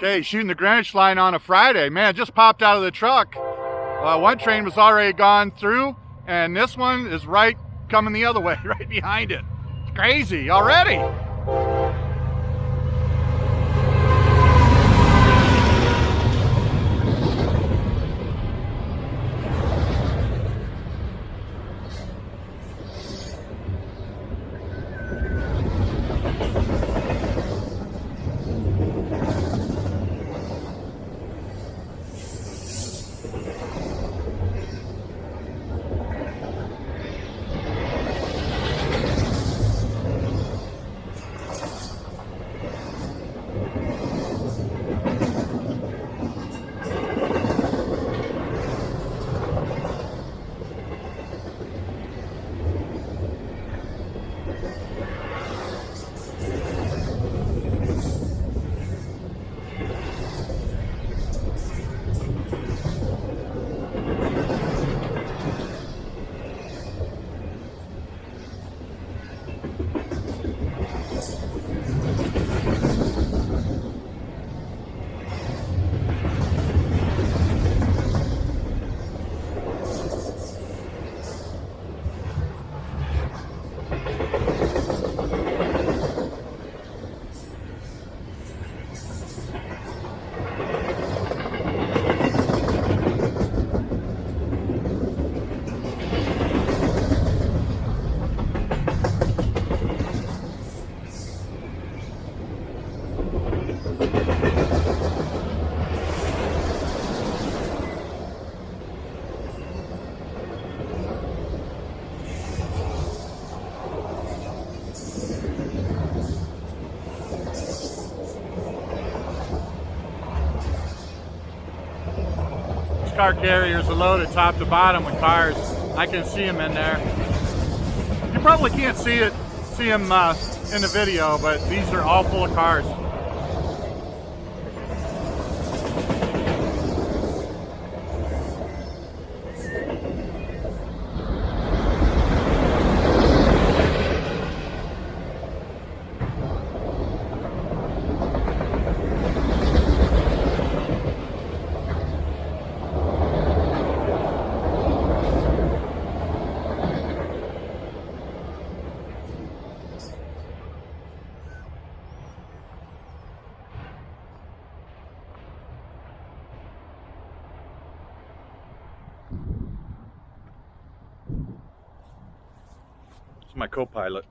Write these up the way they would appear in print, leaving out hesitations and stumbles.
Okay, shooting the Greenwich line on a Friday. Man, just popped out of the truck. One train was already gone through, and this one is right coming the other way, right behind it. It's crazy already. Car carriers are loaded top to bottom with cars. I can see them in there. You probably can't see them in the video, but these are all full of cars. My co-pilot.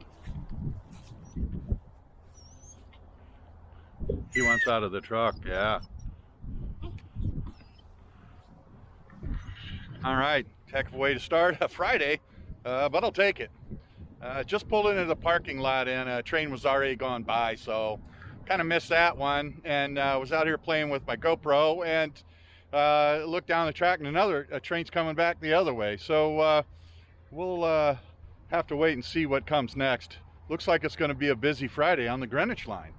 He wants out of the truck, yeah. All right, heck of a way to start a Friday, but I'll take it. Just pulled into the parking lot and a train was already gone by, so kind of missed that one, and was out here playing with my GoPro and looked down the track and another train's coming back the other way. So we'll have to wait and see what comes next. Looks like it's going to be a busy Friday on the Greenwich line.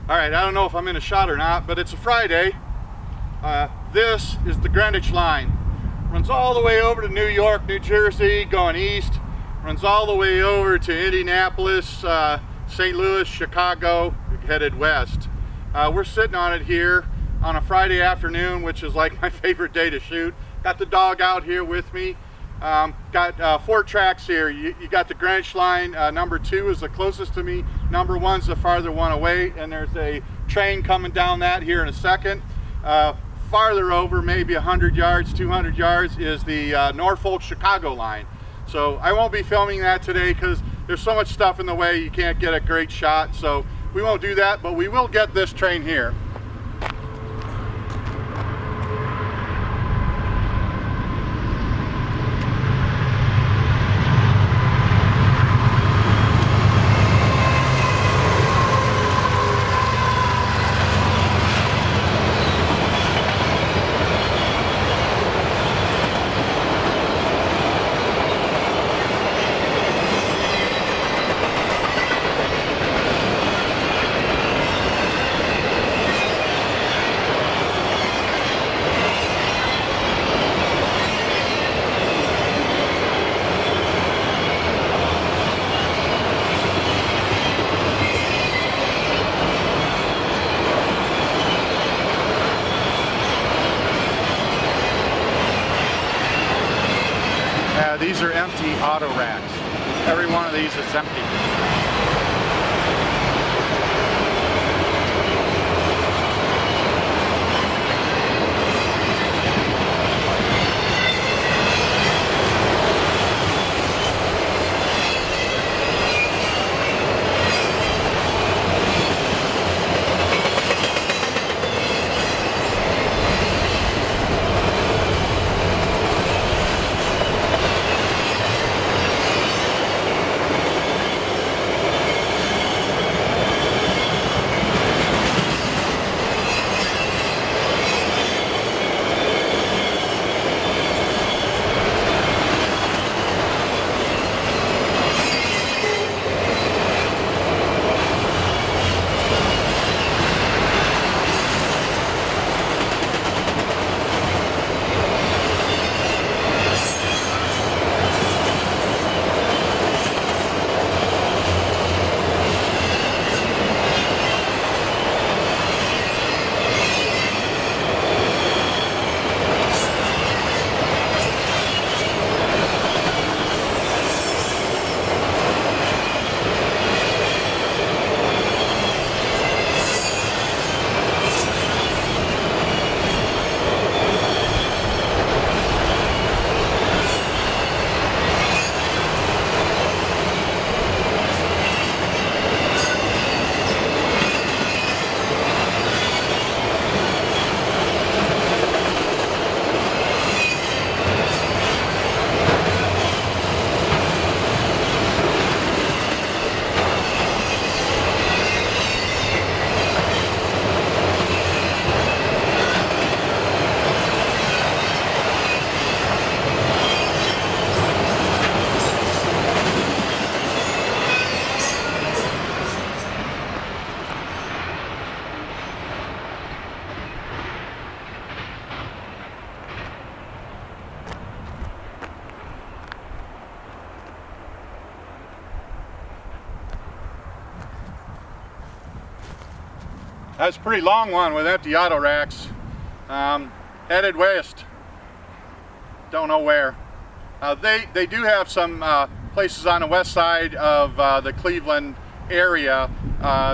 All right, I don't know if I'm in a shot or not, but it's a Friday. This is the Greenwich line. Runs all the way over to New York, New Jersey, going east. Runs all the way over to Indianapolis, St. Louis, Chicago, headed west. We're sitting on it here on a Friday afternoon, which is like my favorite day to shoot. Got the dog out here with me. Got 4 tracks here. You got the Greenwich line. Number 2 is the closest to me. Number 1's the farther one away, and there's a train coming down that here in a second. Farther over, maybe 100 yards, 200 yards, is the Norfolk Chicago line. So I won't be filming that today because there's so much stuff in the way you can't get a great shot. So we won't do that, but we will get this train here. These are empty auto racks. Every one of these is empty. That's a pretty long one with empty auto racks. Headed west. Don't know where. They do have some places on the west side of the Cleveland area.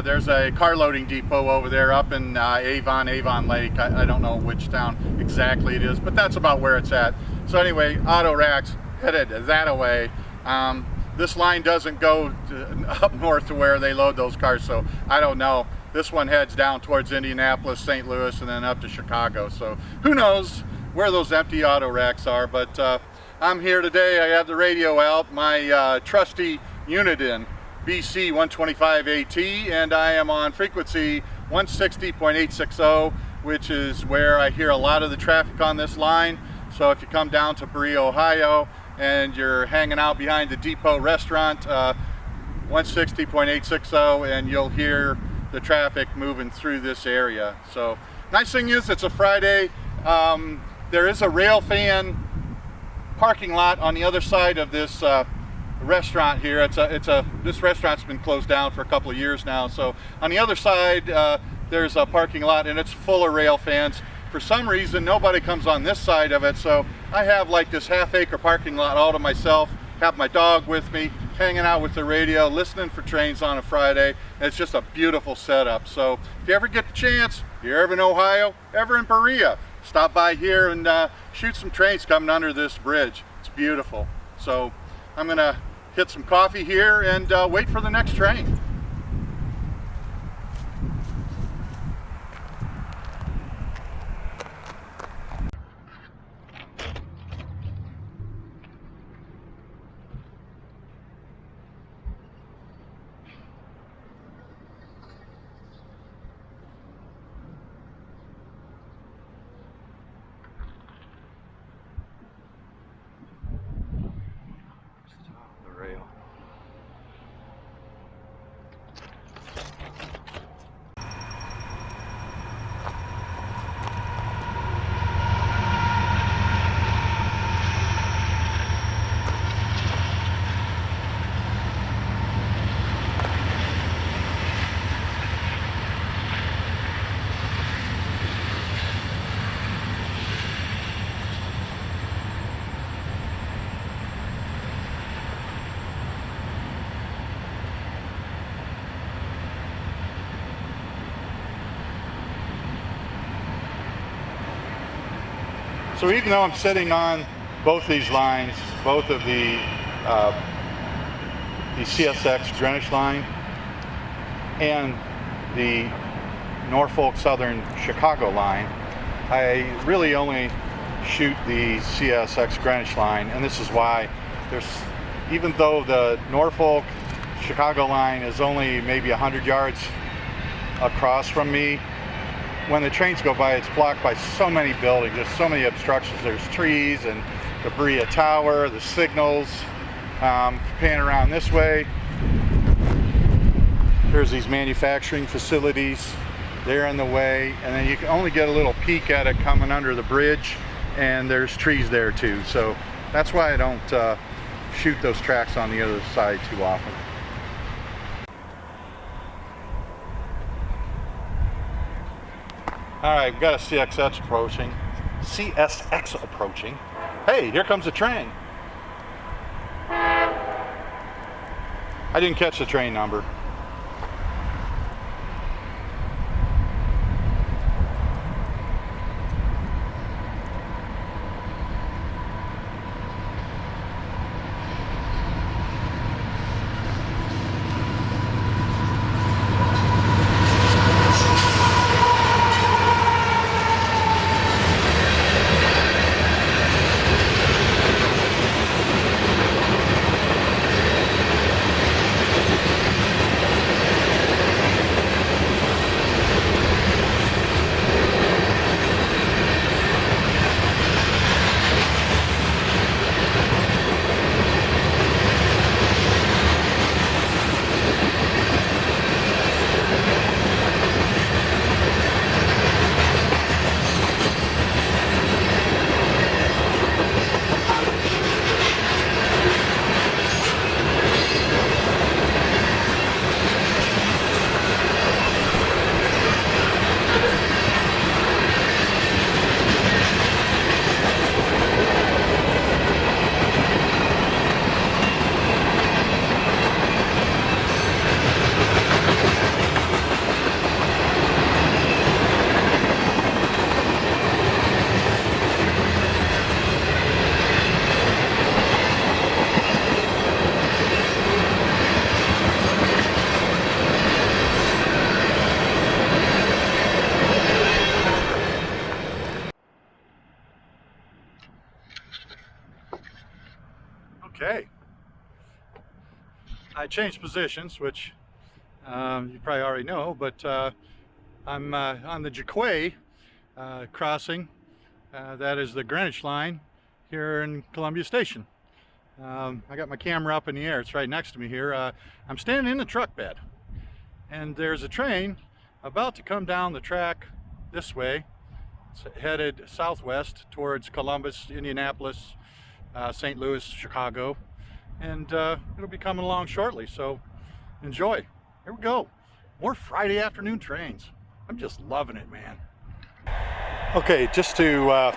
There's a car loading depot over there up in Avon Lake. I don't know which town exactly it is, but that's about where it's at. So anyway, auto racks headed that way. This line doesn't go up north to where they load those cars, so I don't know. This one heads down towards Indianapolis, St. Louis, and then up to Chicago. So who knows where those empty auto racks are, but I'm here today. I have the radio out, my trusty Uniden BC 125 AT, and I am on frequency 160.860, which is where I hear a lot of the traffic on this line. So if you come down to Berea, Ohio, and you're hanging out behind the Depot restaurant, 160.860, and you'll hear the traffic moving through this area. So nice thing is it's a Friday. There is a Railfanning parking lot on the other side of this restaurant here. This restaurant's been closed down for a couple of years now. So on the other side there's a parking lot, and it's full of Railfans. For some reason nobody comes on this side of it, so I have like this half-acre parking lot all to myself. Have my dog with me, hanging out with the radio, listening for trains on a Friday. It's just a beautiful setup. So if you ever get the chance, you're ever in Ohio, ever in Berea, stop by here and shoot some trains coming under this bridge. It's beautiful. So I'm gonna hit some coffee here and wait for the next train. So even though I'm sitting on both these lines, both of the CSX Greenwich line and the Norfolk Southern Chicago line, I really only shoot the CSX Greenwich line, and this is why. Even though the Norfolk Chicago line is only maybe 100 yards across from me, when the trains go by, it's blocked by so many buildings. There's so many obstructions. There's trees and debris, a tower, the signals. Pan around this way, there's these manufacturing facilities. They're in the way, and then you can only get a little peek at it coming under the bridge, and there's trees there too. So that's why I don't shoot those tracks on the other side too often. All right, we've got a CSX approaching. Hey, here comes a train. I didn't catch the train number. Okay, I changed positions, which you probably already know, but I'm on the Jaquay crossing. That is the Greenwich line here in Columbia Station. I got my camera up in the air. It's right next to me here. I'm standing in the truck bed, and there's a train about to come down the track this way. It's headed southwest towards Columbus, Indianapolis, St. Louis, Chicago, and it'll be coming along shortly, so enjoy. Here we go. More Friday afternoon trains. I'm just loving it, man. Okay, just to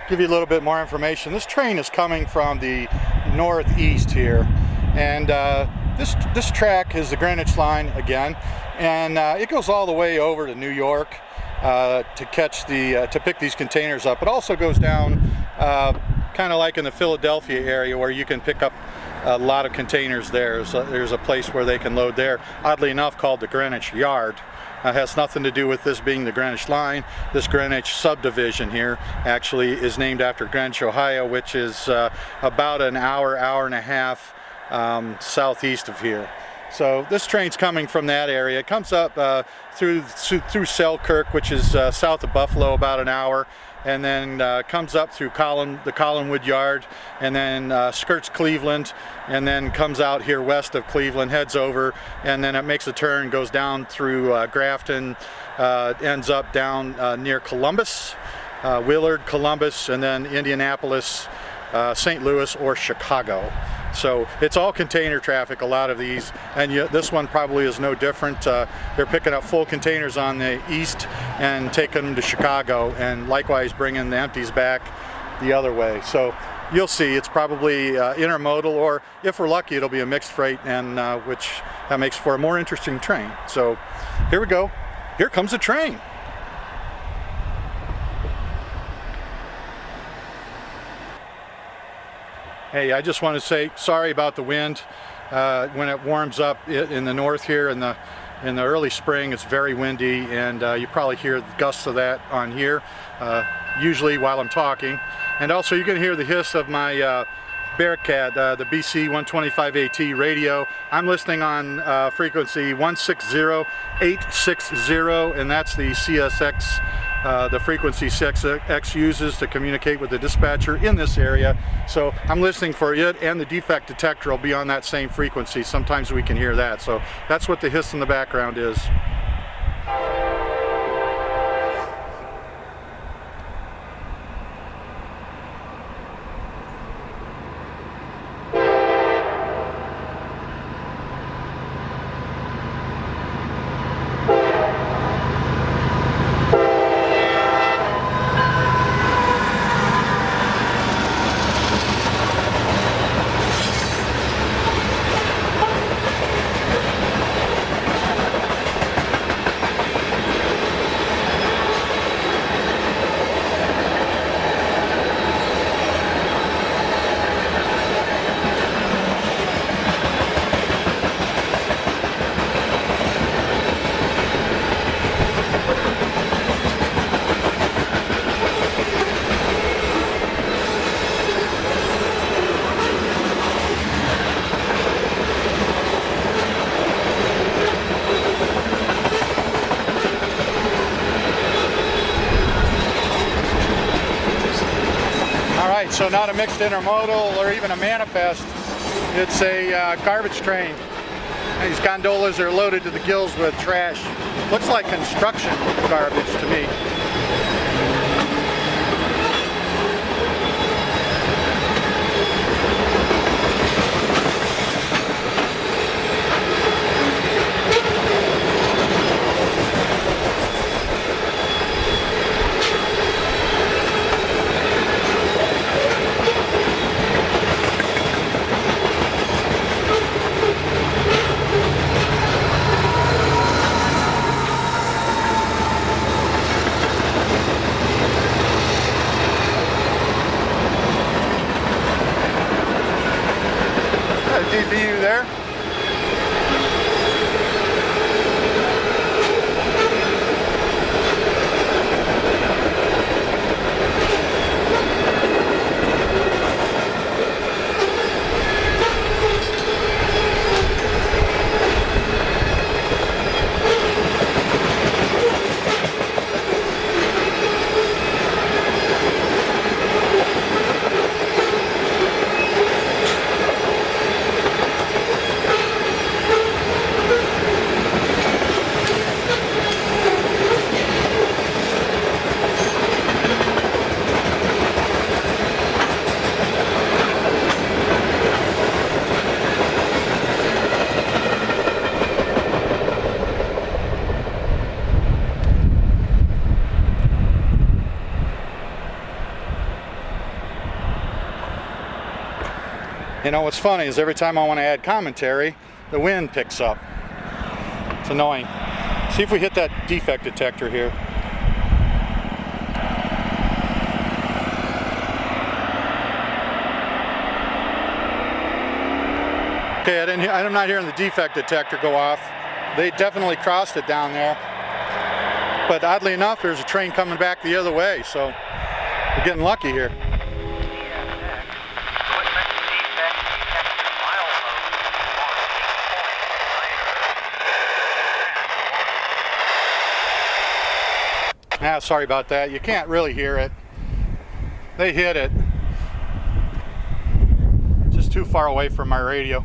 give you a little bit more information, this train is coming from the northeast here, and this track is the Greenwich line again, and it goes all the way over to New York to catch to pick these containers up. It also goes down kind of like in the Philadelphia area, where you can pick up a lot of containers there. So there's a place where they can load there, oddly enough called the Greenwich Yard. Has nothing to do with this being the Greenwich line. This Greenwich subdivision here actually is named after Greenwich, Ohio, which is about an hour and a half southeast of here. So this train's coming from that area. It comes up through Selkirk, which is south of Buffalo, about an hour, and then comes up through the Collinwood Yard, and then skirts Cleveland, and then comes out here west of Cleveland, heads over, and then it makes a turn, goes down through Grafton, ends up down near Columbus, Willard, Columbus, and then Indianapolis, St. Louis, or Chicago. So it's all container traffic, a lot of these, and this one probably is no different. They're picking up full containers on the east and taking them to Chicago, and likewise bringing the empties back the other way. So you'll see it's probably intermodal, or if we're lucky, it'll be a mixed freight, and which that makes for a more interesting train. So here we go. Here comes a train. Hey, I just want to say sorry about the wind. When it warms up in the north here in the early spring, it's very windy, and you probably hear gusts of that on here, usually while I'm talking. And also you can hear the hiss of my Bearcat, the BC 125AT radio. I'm listening on frequency 160860, and that's the CSX, the frequency CSX uses to communicate with the dispatcher in this area. So I'm listening for it, and the defect detector will be on that same frequency. Sometimes we can hear that. So that's what the hiss in the background is. So not a mixed intermodal or even a manifest. It's a garbage train. These gondolas are loaded to the gills with trash. Looks like construction garbage to me. DBU there. You know what's funny is every time I want to add commentary, the wind picks up. It's annoying. See if we hit that defect detector here. Okay, I'm not hearing the defect detector go off. They definitely crossed it down there. But oddly enough, there's a train coming back the other way, so we're getting lucky here. Ah, sorry about that. You can't really hear it. They hit it. Just too far away from my radio.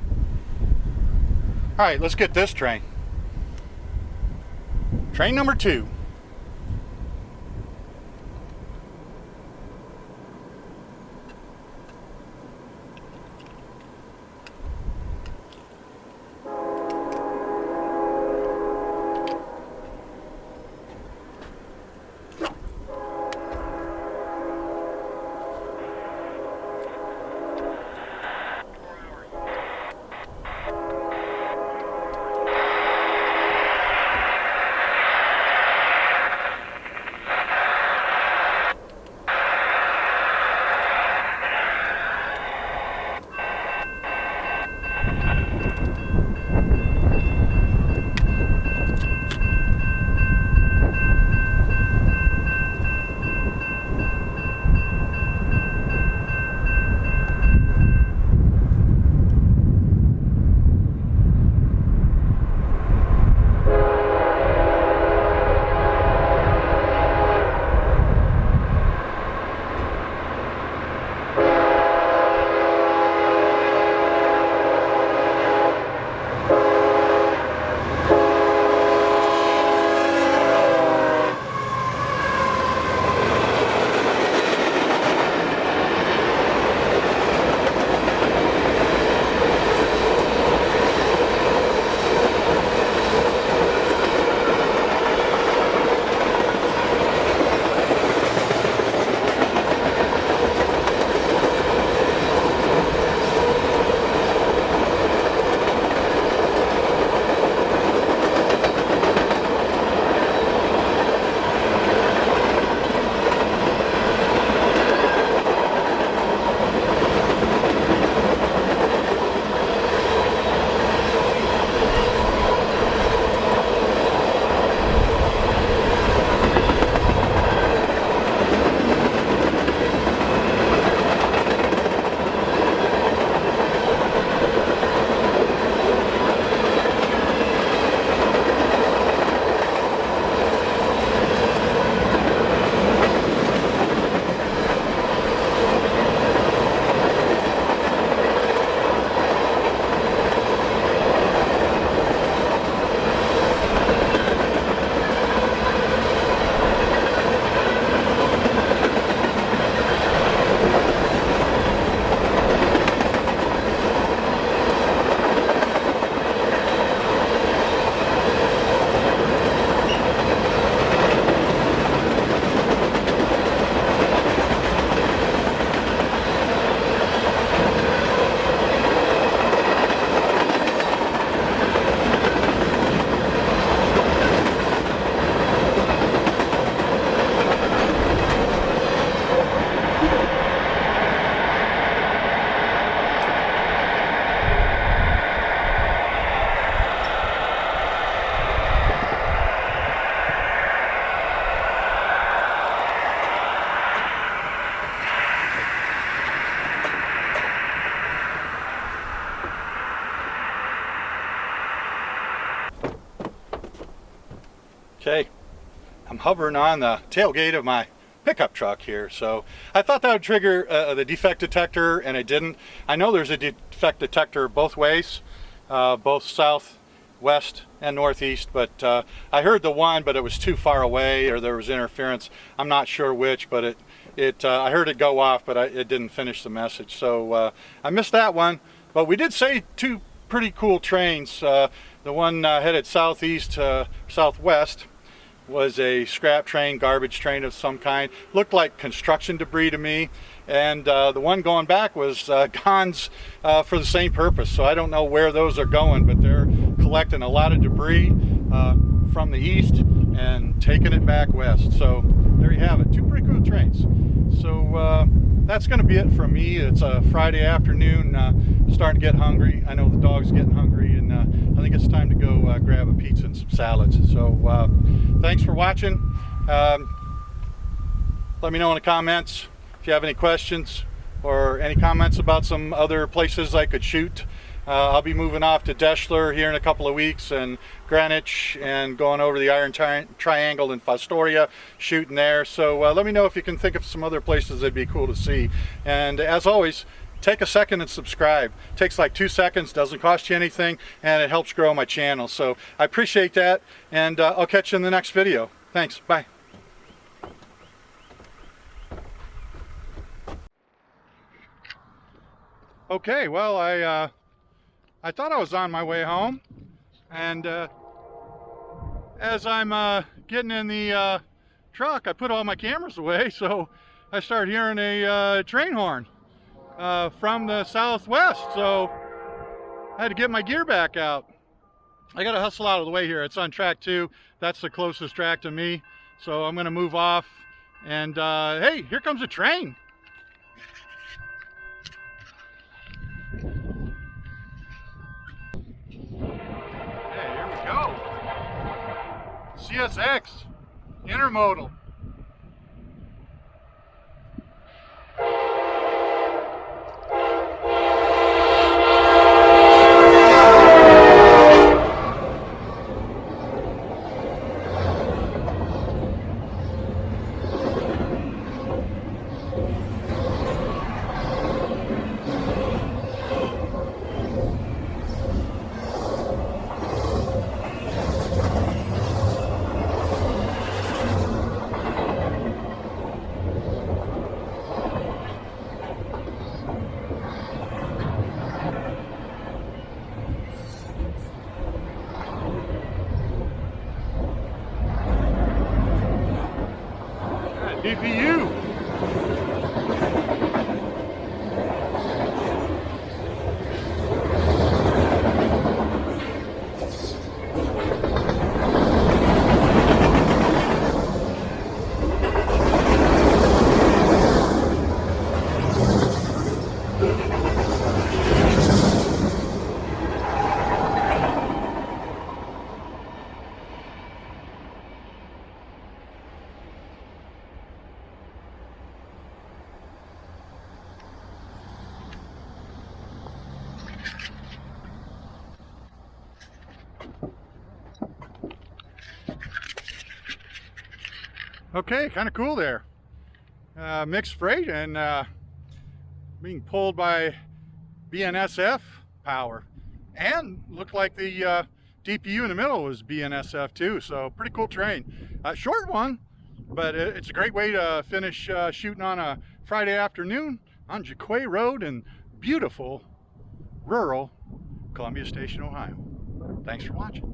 All right, let's get this train. Train number 2. Okay, I'm hovering on the tailgate of my pickup truck here, so I thought that would trigger the defect detector, and it didn't. I know there's a defect detector both ways, both south, west, and northeast, but I heard the one, but it was too far away, or there was interference. I'm not sure which, but I heard it go off, but it didn't finish the message, so I missed that one. But we did say two pretty cool trains. The one headed southeast, southwest, was a scrap train, garbage train of some kind. Looked like construction debris to me. And the one going back was Gons for the same purpose. So I don't know where those are going, but they're collecting a lot of debris from the east and taking it back west. So there you have it, two pretty cool trains. So that's going to be it from me. It's a Friday afternoon, starting to get hungry. I know the dog's getting hungry, and I think it's time to go grab a pizza and some salads. So thanks for watching. Let me know in the comments if you have any questions or any comments about some other places I could shoot. I'll be moving off to Deschler here in a couple of weeks, and Greenwich, and going over the Iron Triangle in Fostoria, shooting there. So let me know if you can think of some other places that'd be cool to see. And as always, take a second and subscribe. It takes like 2 seconds, doesn't cost you anything, and it helps grow my channel. So I appreciate that, and I'll catch you in the next video. Thanks, bye. Okay, well, I thought I was on my way home, and as I'm getting in the truck, I put all my cameras away, so I started hearing a train horn from the southwest, so I had to get my gear back out. I gotta hustle out of the way here. It's on track 2. That's the closest track to me, so I'm gonna move off, and hey, here comes a train. Go. CSX, intermodal. DPU. Okay, kind of cool there. Mixed freight and being pulled by BNSF power, and looked like the DPU in the middle was BNSF too, so pretty cool train. Short one, but it's a great way to finish shooting on a Friday afternoon on Jaquay Road in beautiful rural Columbia Station, Ohio. Thanks for watching.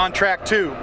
on track 2.